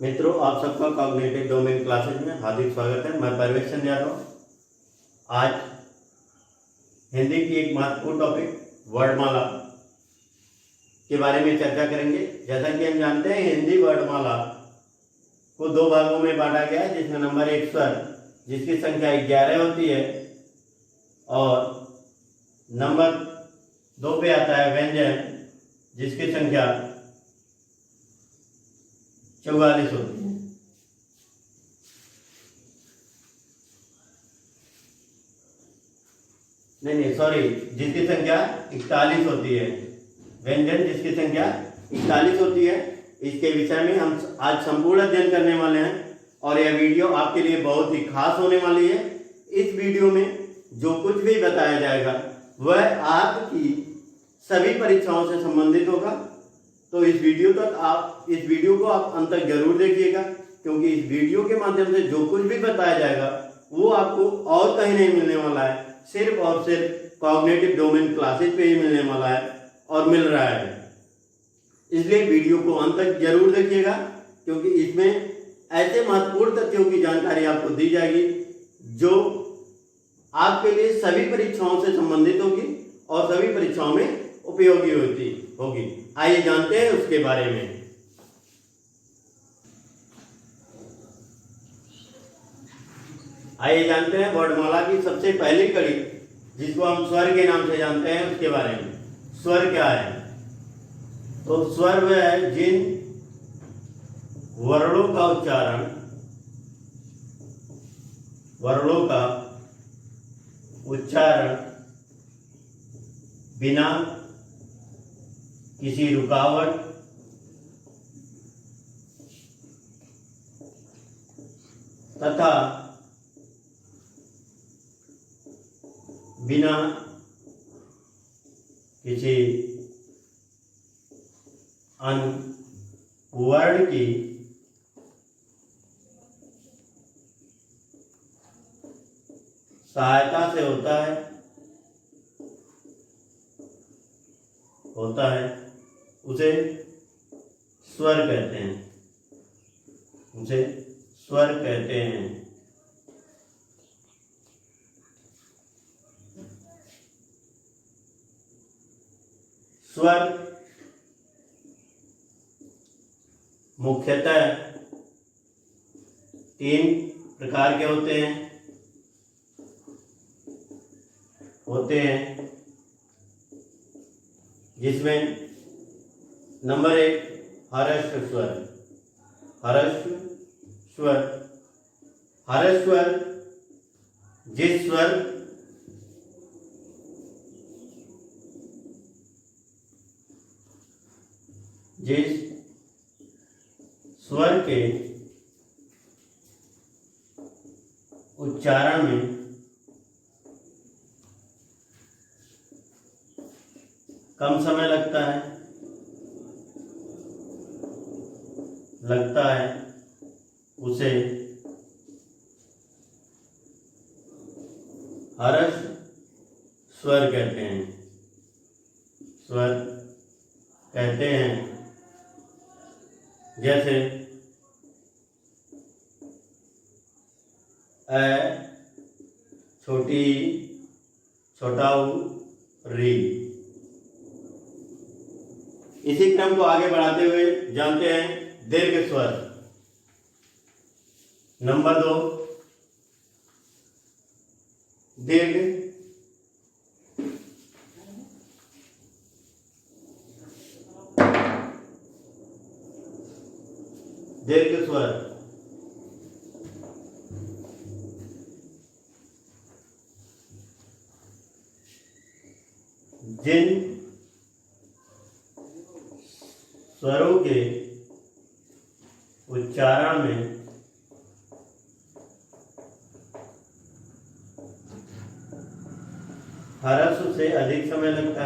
मित्रों, आप सबका कॉग्निटिव डोमेन क्लासेज में हार्दिक स्वागत है। मैं परवेश चंद्र यादव। आज हिंदी की एक महत्वपूर्ण टॉपिक वर्णमाला के बारे में चर्चा करेंगे। जैसा कि हम जानते हैं, हिंदी वर्णमाला को दो भागों में बांटा गया है, जिसमें नंबर एक स्वर, जिसकी संख्या 11 होती है, और नंबर 2 पे आता है व्यंजन, जिसकी संख्या 44 होती है। नहीं, सॉरी, जिसकी संख्या 41 होती है। व्यंजन जिसकी संख्या 41 होती है, इसके विषय में हम आज संपूर्ण अध्ययन करने वाले हैं और यह वीडियो आपके लिए बहुत ही खास होने वाली है। इस वीडियो में जो कुछ भी बताया जाएगा वह आपकी सभी परीक्षाओं से संबंधित होगा। तो इस वीडियो को आप अंत तक जरूर देखिएगा, क्योंकि इस वीडियो के माध्यम से जो कुछ भी बताया जाएगा वो आपको और कहीं नहीं मिलने वाला है, सिर्फ और सिर्फ कॉग्निटिव डोमेन क्लासेज पे ही मिलने वाला है और मिल रहा है। इसलिए वीडियो को अंत तक जरूर देखिएगा, क्योंकि इसमें ऐसे महत्वपूर्ण तथ्यों की जानकारी आपको दी जाएगी जो आपके लिए सभी परीक्षाओं से संबंधित होगी और सभी परीक्षाओं में उपयोगी होगी। आइए जानते हैं उसके बारे में। आइए जानते हैं वर्णमाला की सबसे पहली कड़ी, जिसको हम स्वर के नाम से जानते हैं, उसके बारे में। स्वर क्या है? तो स्वर वह है जिन वर्णों का उच्चारण बिना किसी रुकावट तथा बिना किसी वर्ण की सहायता से होता है उसे स्वर कहते हैं। स्वर मुख्यतः 3 प्रकार के होते हैं, जिसमें नंबर 1 हर्ष स्वर। जिस स्वर के उच्चारण में कम समय लगता है उसे हर्ष स्वर कहते हैं। जैसे अ, छोटी, छोटा ऊ, री। इसी क्रम को आगे बढ़ाते हुए जानते हैं दीर्घ स्वर। नंबर 2 दीर्घ स्वर। जिन स्वरों के उच्चारण में ह्रस्व से अधिक समय लगता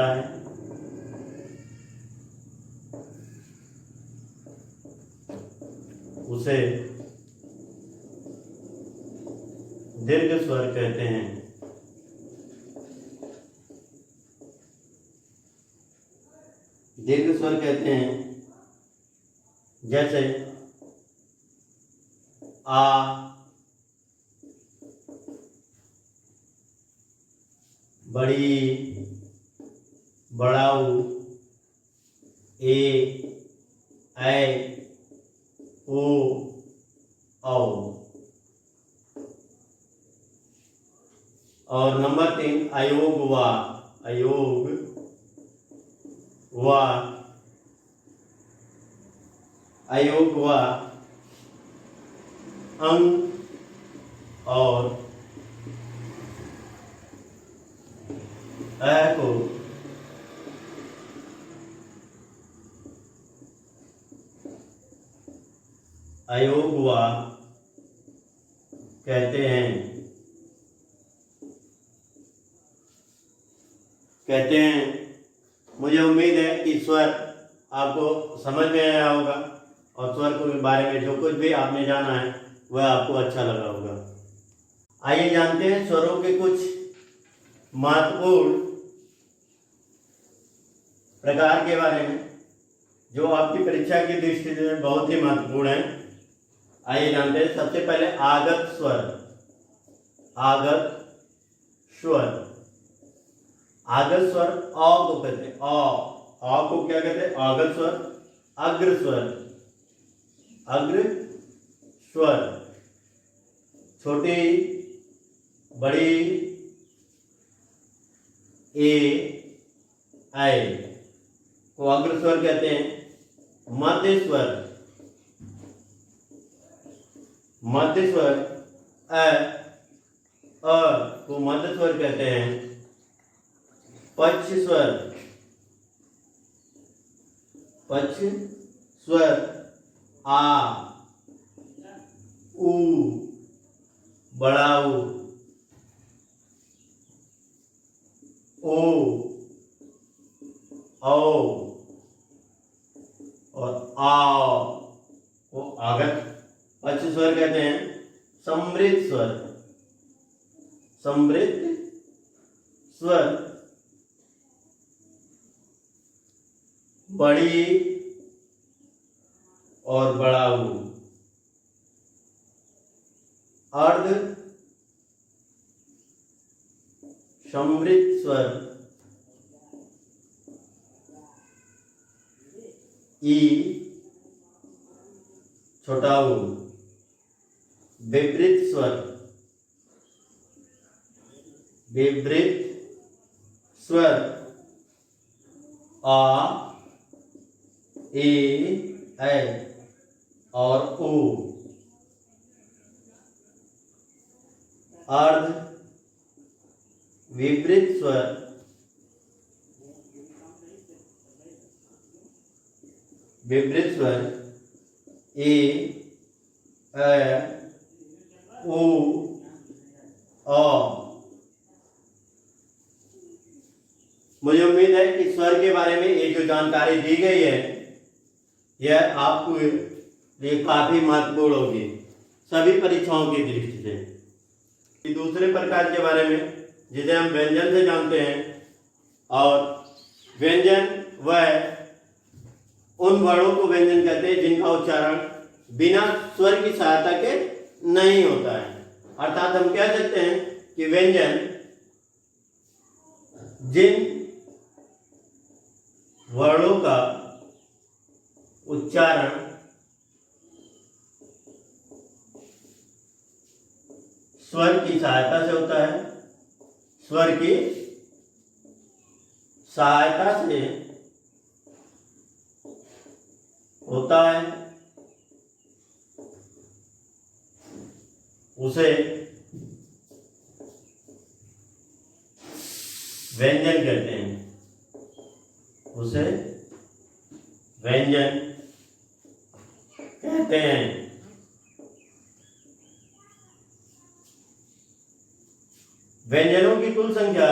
है, उसे दीर्घ स्वर कहते हैं। दीर्घ स्वर कहते हैं जैसे आ, बड़ी, बड़ाऊ, ए, ऐ, ओ, औ। और नंबर 3 अयोग वा, अयोग वा, अयोग वा, अंग और अ को अयोग वा कहते हैं। मुझे उम्मीद है कि स्वर आपको समझ में आया होगा और स्वर के बारे में जो कुछ भी आपने जाना है वह आपको अच्छा लगा होगा। आइए जानते हैं स्वरों के कुछ महत्वपूर्ण प्रकार के बारे में जो आपकी परीक्षा की दृष्टि से बहुत ही महत्वपूर्ण है। आइए जानते हैं। सबसे पहले आगत स्वर। आगत स्वर, आगत स्वर अ को कहते हैं। अ को क्या कहते हैं? आगत स्वर। अग्र स्वर, अग्र स्वर, छोटी, बड़ी, ए, ऐ को अग्र स्वर कहते हैं। मध्य स्वर, मध्य स्वर अ को मध्य स्वर कहते हैं। पक्ष स्वर, पक्ष स्वर आ, उ, बड़ाऊ, ओ, औ और आ को आगत पक्ष स्वर कहते हैं। समृद्ध स्वर, समृद्ध स्वर, बड़ी और बड़ाऊ। अर्ध समृद्ध स्वर ई, छोटा ऊ। विपरीत स्वर, विपरीत स्वर आ, ए, ऐ और ओ। अर्ध विपरीत स्वर विपरीत स्वर ए, ऐ, ओ, अ। मुझे उम्मीद है कि स्वर के बारे में ये जो जानकारी दी गई है यह आपको लिए काफी महत्वपूर्ण होगी सभी परीक्षाओं की दृष्टि से। दूसरे प्रकार के बारे में जिसे हम व्यंजन से जानते हैं, और व्यंजन वह उन वर्णों को व्यंजन कहते हैं जिनका उच्चारण बिना स्वर की सहायता के नहीं होता है। अर्थात हम कह सकते हैं कि व्यंजन जिन वर्णों का उच्चारण स्वर की सहायता से होता है, स्वर की सहायता से होता है, उसे व्यंजन कहते हैं। उसे व्यंजन कहते हैं। व्यंजनों की कुल संख्या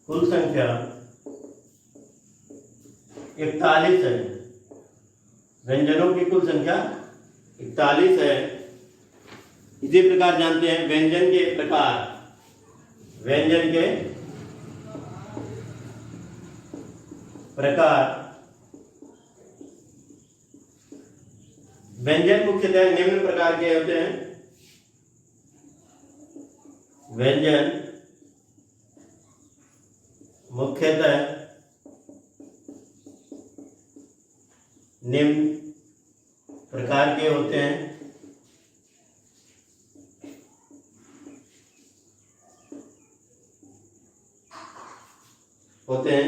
कुल संख्या 41 है। व्यंजनों की कुल संख्या 41 है। इसी प्रकार जानते हैं व्यंजन के प्रकार। व्यंजन के प्रकार। व्यंजन मुख्यतः निम्न प्रकार के होते हैं। व्यंजन मुख्यतः निम्न प्रकार के होते हैं।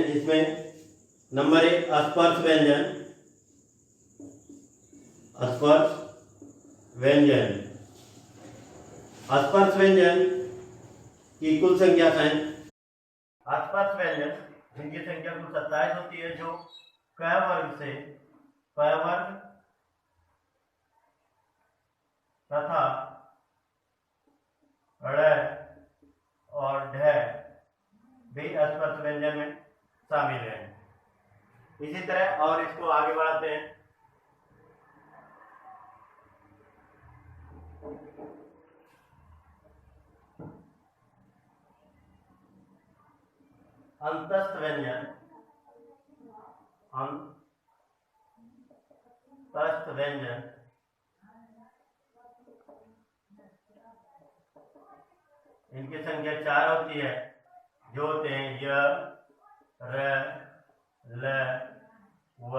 जिसमें नंबर 1 स्पर्श व्यंजन। स्पर्श व्यंजन। स्पर्श व्यंजन की कुल संख्या है। स्पर्श व्यंजन जिनकी संख्या कुल 27 होती है, जो क वर्ग से प वर्ग तथा ड़ और ढ भी स्पर्श व्यंजन में शामिल है। इसी तरह और इसको आगे बढ़ाते हैं। अंतस्थ व्यंजन। अंतस्थ व्यंजन इनकी संख्या 4 होती है, जो होते हैं य, र, ल, व।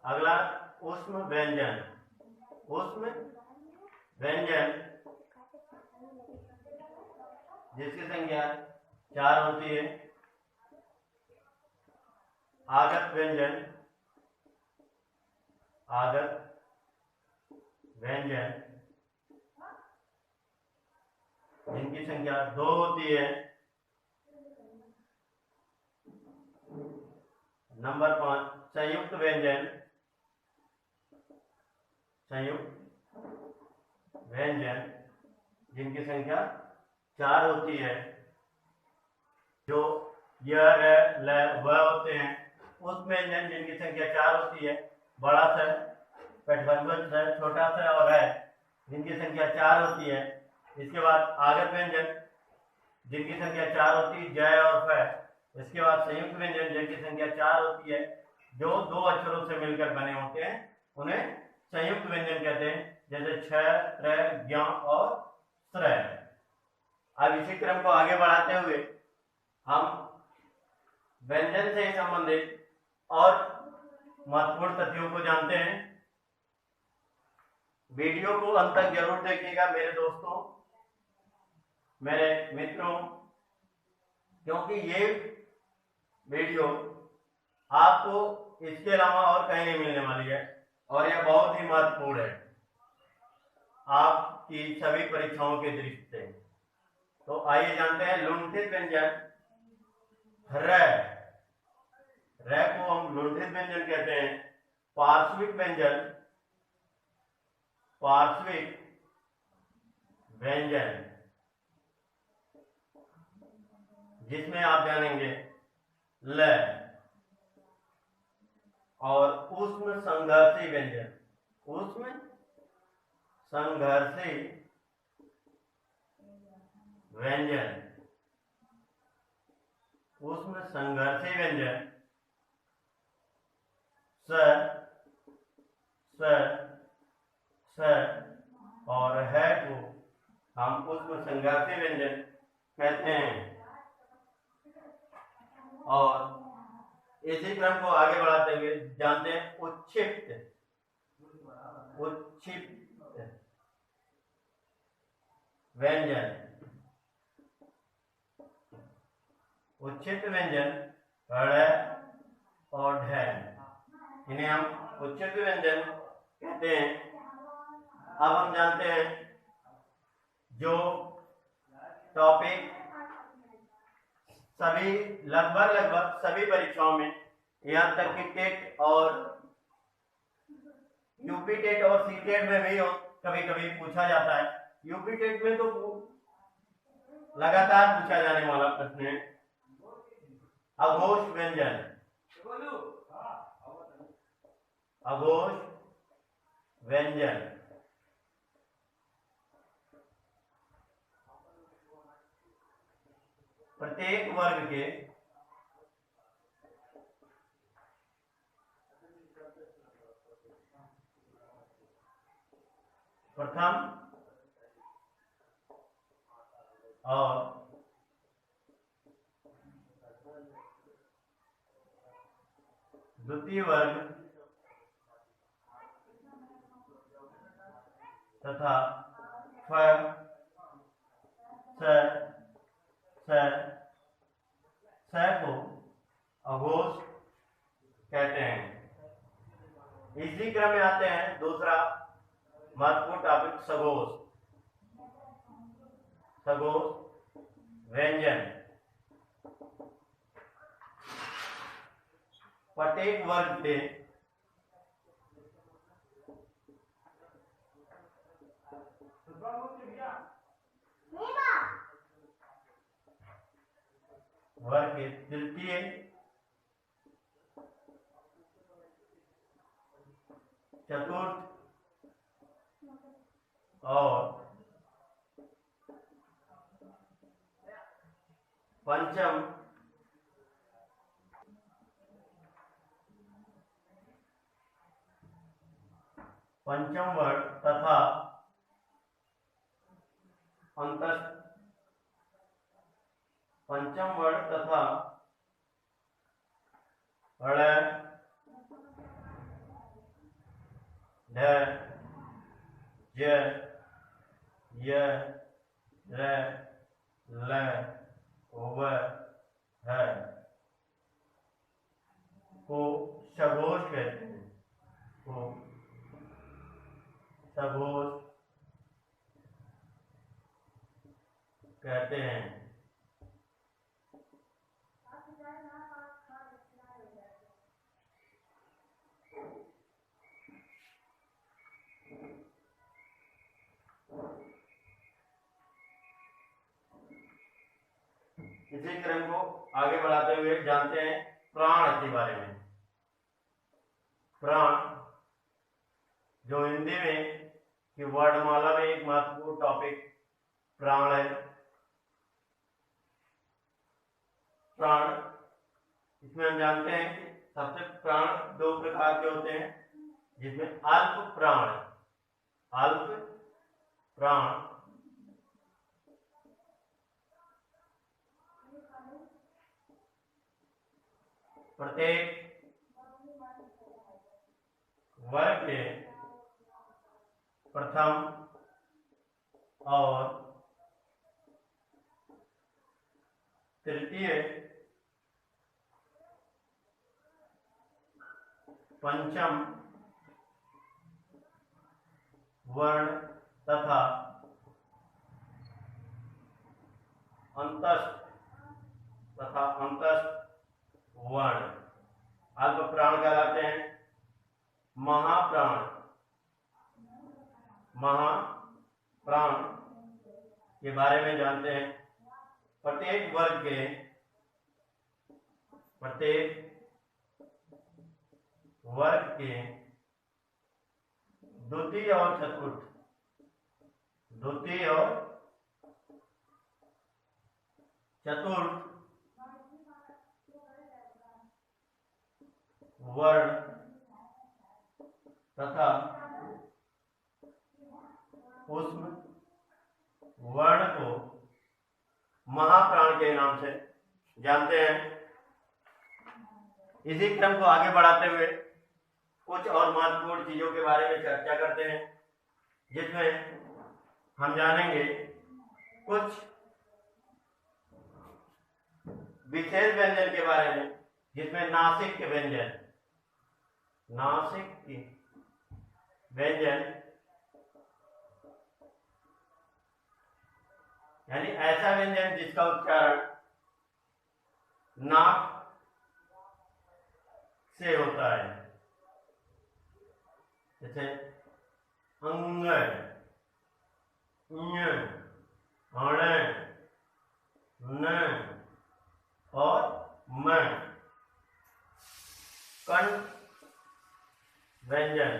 अगला ऊष्म व्यंजन। ऊष्म व्यंजन जिसकी संख्या 4 होती है। आगत व्यंजन। आगत व्यंजन जिनकी संख्या 2 होती है। नंबर 5 संयुक्त व्यंजन। संयुक्त व्यंजन जिनकी संख्या 4 होती है, जो य, र, ल, व होते हैं। उस व्यंजन जिनकी संख्या 4 होती है, बड़ा सा, पेटबंधन सा, छोटा सा और है, जिनकी संख्या 4 होती है। इसके बाद आगत व्यंजन जिनकी संख्या 4 होती है, जय और फ। इसके बाद संयुक्त व्यंजन जिनकी संख्या 4 होती है, जो 2 अक्षरों से मिलकर बने होते हैं, उन्हें संयुक्त व्यंजन कहते हैं, जैसे छ, त्र, ज्ञ और श्र। अब इसी क्रम को आगे बढ़ाते हुए हम व्यंजन से संबंधित और महत्वपूर्ण तथ्यों को जानते हैं। वीडियो को अंत तक जरूर देखिएगा मेरे दोस्तों, मेरे मित्रों, क्योंकि ये वीडियो आपको इसके अलावा और कहीं नहीं मिलने वाली है और यह बहुत ही महत्वपूर्ण है आपकी सभी परीक्षाओं के दृष्टि से। तो आइए जानते हैं लुंठित व्यंजन। र को हम लुंठित व्यंजन कहते हैं। पार्श्विक व्यंजन। पार्श्विक व्यंजन जिसमें आप जानेंगे ल। और ऊष्म संघर्षी व्यंजन। ऊष्म संघर्षी व्यंजन। ऊष्म संघर्षी व्यंजन स, स, स और है को हम ऊष्म संघर्षी व्यंजन कहते हैं। और इसी क्रम को आगे बढ़ाते हुए जानते हैं उच्छिष्ट। उच्छिष्ट व्यंजन। उच्छिष्ट व्यंजन ड़ और ढ, इन्हें हम उच्छिष्ट व्यंजन कहते हैं। अब हम जानते हैं जो टॉपिक सभी लगभग सभी परीक्षाओं में, यहाँ तक कि टेट और यूपी टेट और सी टेट में भी कभी कभी पूछा जाता है। यूपी टेट में तो लगातार पूछा जाने वाला प्रश्न है अघोष व्यंजन। अघोष व्यंजन प्रत्येक वर्ग के प्रथम और द्वितीय वर्ग तथा फ स को अघोष कहते हैं। इसी क्रम में आते हैं दूसरा महत्वपूर्ण टॉपिक सघोष। सघोष व्यंजन प्रत्येक वर्ग के तृतीय चतुर्थ और पंचम वर्ग तथा पंचम वर्ग तथा ड़ ढ ज य र ल व ह को सघोष कहते हैं। को सघोष कहते हैं। इसी क्रम को आगे बढ़ाते हुए जानते हैं प्राण के बारे में। प्राण जो हिंदी में कि वर्णमाला में एक महत्वपूर्ण टॉपिक प्राण है। प्राण इसमें हम जानते हैं कि सबसे प्राण दो प्रकार के होते हैं, जिसमें अल्प प्राण प्रत्येक वर्ग के प्रथम और तृतीय पंचम वर्ण तथा अंतस्थ वर्ण अल्प प्राण कहलाते हैं। महाप्राण के बारे में जानते हैं। प्रत्येक वर्ग के द्वितीय और चतुर्थ वर्ण तथा उस वर्ण को महाप्राण के नाम से जानते हैं। इसी क्रम को आगे बढ़ाते हुए कुछ और महत्वपूर्ण चीजों के बारे में चर्चा करते हैं, जिसमें हम जानेंगे कुछ विशेष व्यंजन के बारे में, जिसमें नासिक के व्यंजन यानी ऐसा व्यंजन जिसका उच्चारण नाक से होता है, जैसे अंग, अण, न और म। कंठ व्यंजन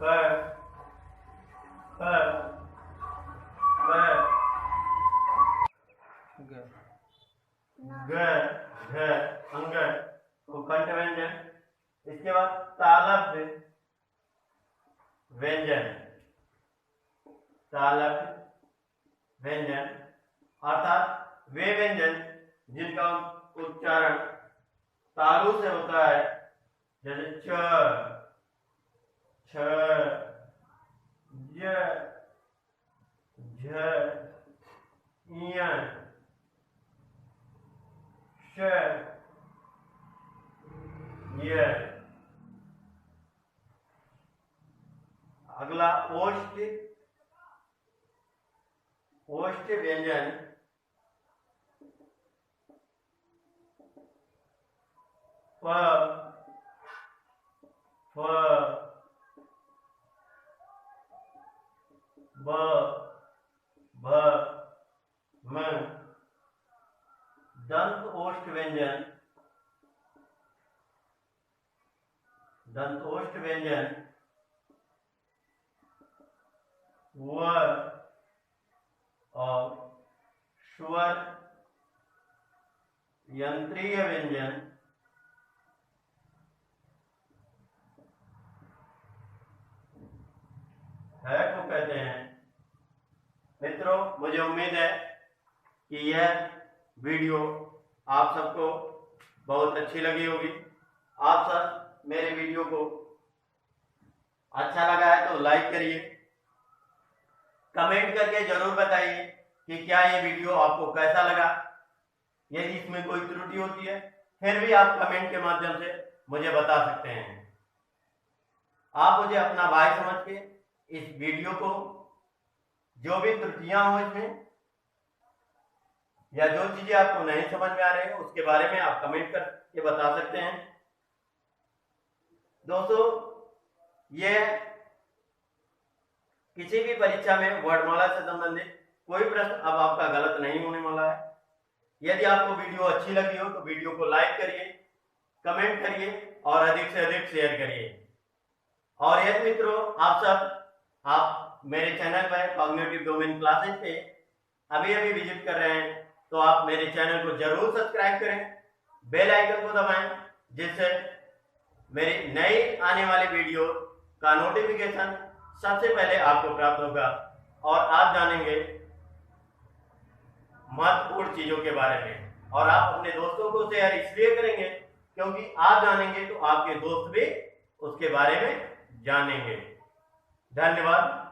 क, क, अंग कंठ व्यंजन। इसके बाद तालव्य व्यंजन, तालव्य व्यंजन अर्थात वे व्यंजन जिनका उच्चारण तालु से होता है, जैसे च, छ, ज, झ, ञ, श, य। अगला ओष्ठ, ओष्ठ व्यंजन प, फ, ब, भ, म। दंत ओष्ठ व्यंजन, दंत ओष्ठ व्यंजन व और स्वर यंत्रीय व्यंजन है को कहते हैं। मित्रों, मुझे उम्मीद है कि यह वीडियो आप सबको बहुत अच्छी लगी होगी। आप सब मेरे वीडियो को अच्छा लगा है तो लाइक करिए, कमेंट करके जरूर बताइए कि क्या ये वीडियो आपको कैसा लगा। यदि इसमें कोई त्रुटि होती है फिर भी आप कमेंट के माध्यम से मुझे बता सकते हैं। आप मुझे अपना भाई समझ के इस वीडियो को, जो भी त्रुटियां हो इसमें या जो चीजें आपको नहीं समझ में आ रही है उसके बारे में आप कमेंट करके बता सकते हैं। दोस्तों, यह किसी भी परीक्षा में वर्णमाला से संबंधित कोई प्रश्न अब आपका गलत नहीं होने वाला है। यदि आपको वीडियो अच्छी लगी हो तो वीडियो को लाइक करिए, कमेंट करिए और अधिक से अधिक शेयर करिए। और यदि मित्रों आप मेरे चैनल पर कॉग्निटिव डोमेन क्लासेस पे अभी विजिट कर रहे हैं तो आप मेरे चैनल को जरूर सब्सक्राइब करें, बेल आइकन को दबाएं, जिससे मेरी नई आने वाले वीडियो का नोटिफिकेशन सबसे पहले आपको प्राप्त होगा और आप जानेंगे महत्वपूर्ण चीजों के बारे में। और आप अपने दोस्तों को शेयर इसलिए करेंगे क्योंकि आप जानेंगे तो आपके दोस्त भी उसके बारे में जानेंगे। धन्यवाद।